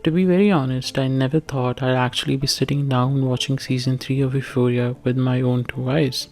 To be very honest, I never thought I'd actually be sitting down watching season 3 of Euphoria with my own two eyes.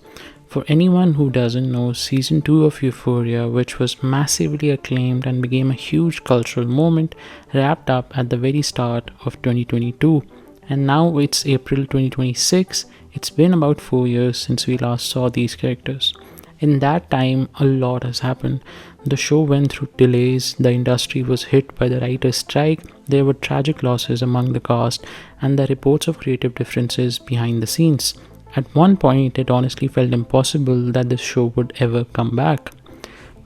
For anyone who doesn't know, season 2 of Euphoria, which was massively acclaimed and became a huge cultural moment, wrapped up at the very start of 2022. And now it's April 2026. It's been about 4 years since we last saw these characters. In that time, a lot has happened. The show went through delays, the industry was hit by the writer's strike, there were tragic losses among the cast, and the reports of creative differences behind the scenes. At one point, it honestly felt impossible that this show would ever come back.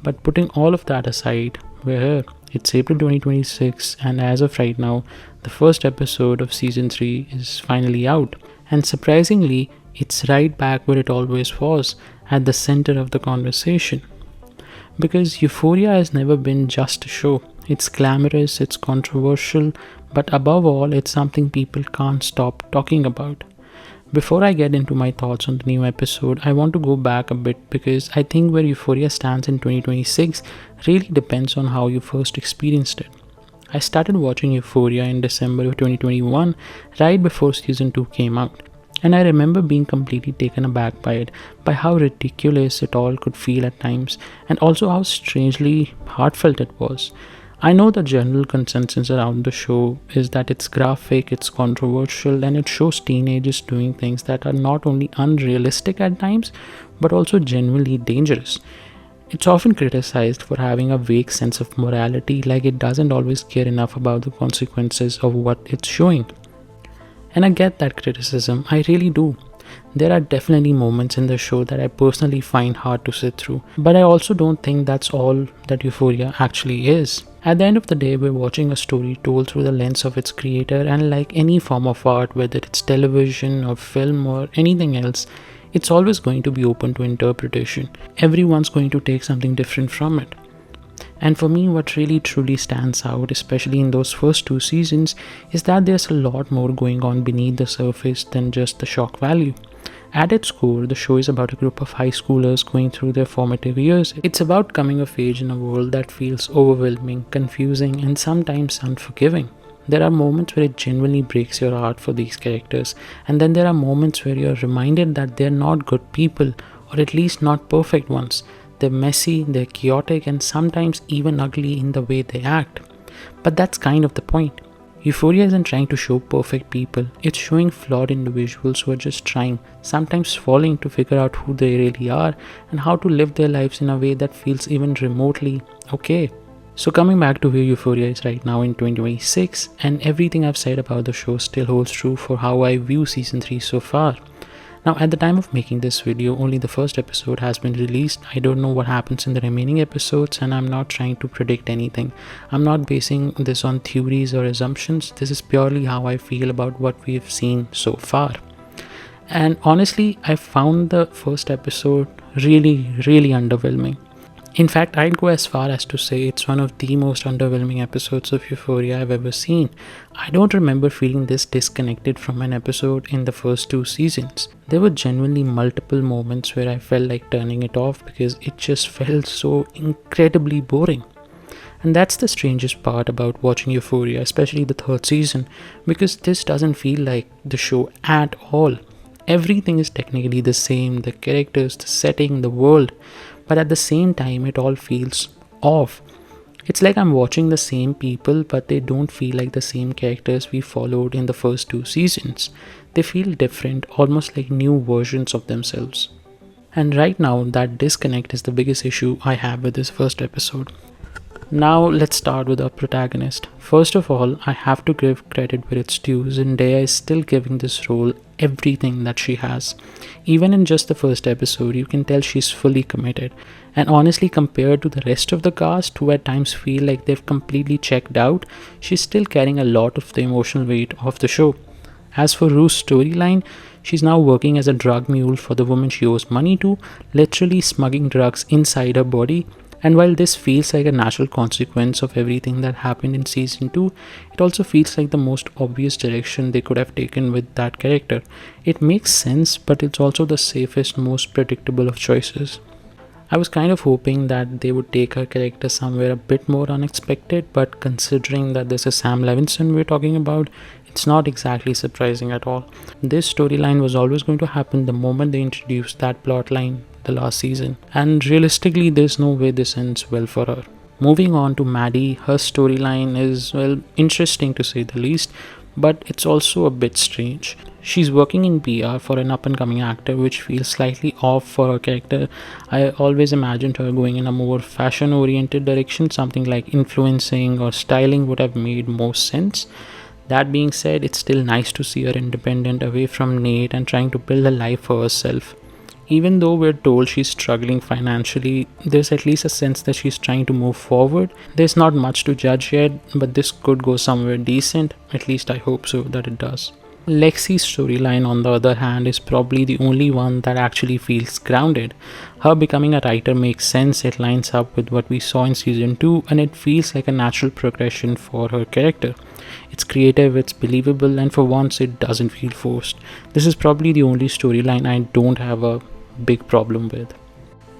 But putting all of that aside, we're here. It's April 2026, and as of right now, the first episode of season 3 is finally out. And surprisingly, it's right back where it always was, at the center of the conversation. Because Euphoria has never been just a show. It's glamorous, it's controversial, but above all, it's something people can't stop talking about. Before I get into my thoughts on the new episode, I want to go back a bit because I think where Euphoria stands in 2026 really depends on how you first experienced it. I started watching Euphoria in December of 2021, right before season 2 came out. And I remember being completely taken aback by it, by how ridiculous it all could feel at times, and also how strangely heartfelt it was. I know the general consensus around the show is that it's graphic, it's controversial, and it shows teenagers doing things that are not only unrealistic at times, but also genuinely dangerous. It's often criticized for having a vague sense of morality, like it doesn't always care enough about the consequences of what it's showing. And I get that criticism, I really do. There are definitely moments in the show that I personally find hard to sit through, but I also don't think that's all that Euphoria actually is. At the end of the day, we're watching a story told through the lens of its creator, and like any form of art, whether it's television or film or anything else, it's always going to be open to interpretation. Everyone's going to take something different from it. And for me, what really truly stands out, especially in those first 2 seasons, is that there's a lot more going on beneath the surface than just the shock value. At its core, the show is about a group of high schoolers going through their formative years. It's about coming of age in a world that feels overwhelming, confusing, and sometimes unforgiving. There are moments where it genuinely breaks your heart for these characters, and then there are moments where you're reminded that they're not good people, or at least not perfect ones. They're messy, they're chaotic, and sometimes even ugly in the way they act. But that's kind of the point. Euphoria isn't trying to show perfect people, it's showing flawed individuals who are just trying, sometimes falling to figure out who they really are and how to live their lives in a way that feels even remotely okay. So coming back to where Euphoria is right now in 2026, and everything I've said about the show still holds true for how I view season 3 so far. Now at the time of making this video, only the first episode has been released. I don't know what happens in the remaining episodes, and I'm not trying to predict anything. I'm not basing this on theories or assumptions. This is purely how I feel about what we've seen so far. And honestly, I found the first episode really underwhelming. In fact, I'd go as far as to say it's one of the most underwhelming episodes of Euphoria I've ever seen. I don't remember feeling this disconnected from an episode in the first 2 seasons. There were genuinely multiple moments where I felt like turning it off because it just felt so incredibly boring. And that's the strangest part about watching Euphoria, especially the 3rd season, because this doesn't feel like the show at all. Everything is technically the same, the characters, the setting, the world, but at the same time it all feels off. It's like I'm watching the same people, but they don't feel like the same characters we followed in the first 2 seasons. They feel different, almost like new versions of themselves. And right now, that disconnect is the biggest issue I have with this first episode. Now let's start with our protagonist. First of all, I have to give credit where it's due. Zendaya is still giving this role everything that she has. Even in just the first episode, you can tell she's fully committed. And honestly, compared to the rest of the cast, who at times feel like they've completely checked out, she's still carrying a lot of the emotional weight of the show. As for Rue's storyline, she's now working as a drug mule for the woman she owes money to, literally smuggling drugs inside her body. And while this feels like a natural consequence of everything that happened in season 2, it also feels like the most obvious direction they could have taken with that character. It makes sense, but it's also the safest, most predictable of choices. I was kind of hoping that they would take her character somewhere a bit more unexpected, but considering that this is Sam Levinson we're talking about, it's not exactly surprising at all. This storyline was always going to happen the moment they introduced that plot line the last season, and realistically, there's no way this ends well for her. Moving on to Maddy, her storyline is, well, interesting to say the least, but it's also a bit strange. She's working in PR for an up and coming actor, which feels slightly off for her character. I always imagined her going in a more fashion oriented direction, something like influencing or styling would have made more sense. That being said, it's still nice to see her independent, away from Nate, and trying to build a life for herself. Even though we're told she's struggling financially, there's at least a sense that she's trying to move forward. There's not much to judge yet, but this could go somewhere decent. At least I hope so that it does. Lexi's storyline, on the other hand, is probably the only one that actually feels grounded. Her becoming a writer makes sense, it lines up with what we saw in season 2, and it feels like a natural progression for her character. It's creative, it's believable, and for once it doesn't feel forced. This is probably the only storyline I don't have a big problem with.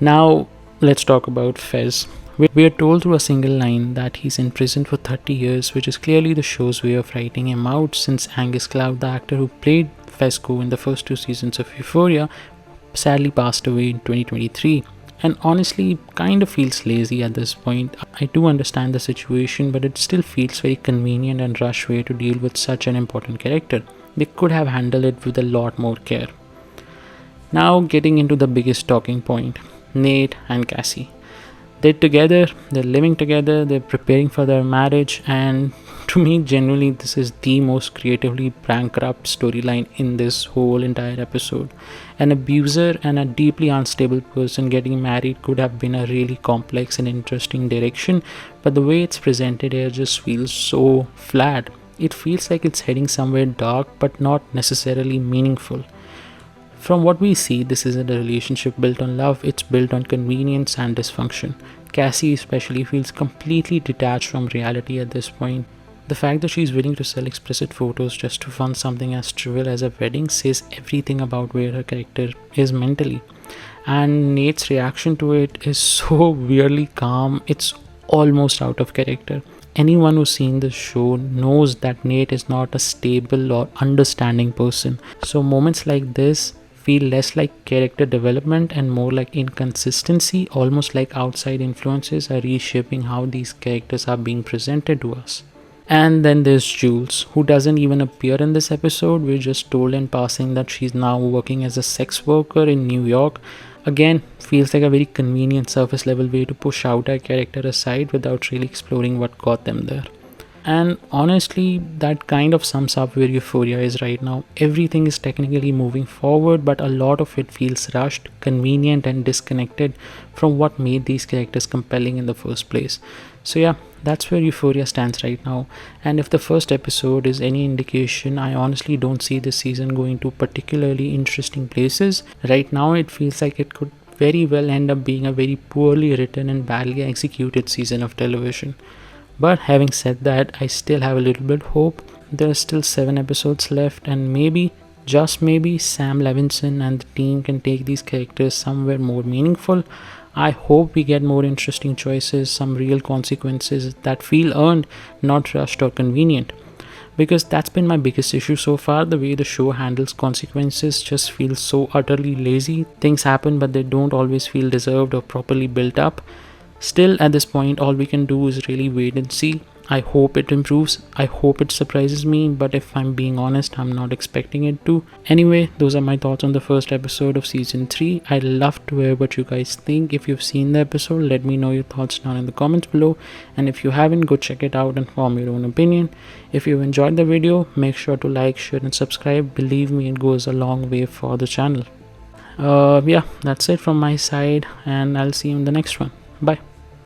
Now, let's talk about Fez. We are told through a single line that he's in prison for 30 years, which is clearly the show's way of writing him out, since Angus Cloud, the actor who played Fezco in the first 2 seasons of Euphoria, sadly passed away in 2023. And honestly, kind of feels lazy at this point. I do understand the situation, but it still feels very convenient and rush way to deal with such an important character. They could have handled it with a lot more care. Now, getting into the biggest talking point, Nate and Cassie. They're together, they're living together, they're preparing for their marriage, and to me, genuinely, this is the most creatively bankrupt storyline in this whole entire episode. An abuser and a deeply unstable person getting married could have been a really complex and interesting direction, but the way it's presented here just feels so flat. It feels like it's heading somewhere dark, but not necessarily meaningful. From what we see, this isn't a relationship built on love, it's built on convenience and dysfunction. Cassie especially feels completely detached from reality at this point. The fact that she's willing to sell explicit photos just to fund something as trivial as a wedding says everything about where her character is mentally. And Nate's reaction to it is so weirdly calm, it's almost out of character. Anyone who's seen this show knows that Nate is not a stable or understanding person. So moments like this feel less like character development and more like inconsistency, almost like outside influences are reshaping how these characters are being presented to us. And then there's Jules, who doesn't even appear in this episode. We're just told in passing that she's now working as a sex worker in New York. Again, feels like a very convenient surface level way to push out our character aside without really exploring what got them there. And honestly, that kind of sums up where Euphoria is right now. Everything is technically moving forward, but a lot of it feels rushed, convenient, and disconnected from what made these characters compelling in the first place. So yeah, that's where Euphoria stands right now. And if the first episode is any indication, I honestly don't see this season going to particularly interesting places. Right now, it feels like it could very well end up being a very poorly written and badly executed season of television. But having said that, I still have a little bit hope. There are still 7 episodes left, and maybe, just maybe, Sam Levinson and the team can take these characters somewhere more meaningful. I hope we get more interesting choices, some real consequences that feel earned, not rushed or convenient. Because that's been my biggest issue so far. The way the show handles consequences just feels so utterly lazy. Things happen, but they don't always feel deserved or properly built up. Still, at this point, all we can do is really wait and see. I hope it improves. I hope it surprises me, but if I'm being honest, I'm not expecting it to. Anyway, those are my thoughts on the first episode of season 3. I'd love to hear what you guys think. If you've seen the episode, let me know your thoughts down in the comments below. And if you haven't, go check it out and form your own opinion. If you enjoyed the video, make sure to like, share, and subscribe. Believe me, it goes a long way for the channel. Yeah, that's it from my side, and I'll see you in the next one. Bye.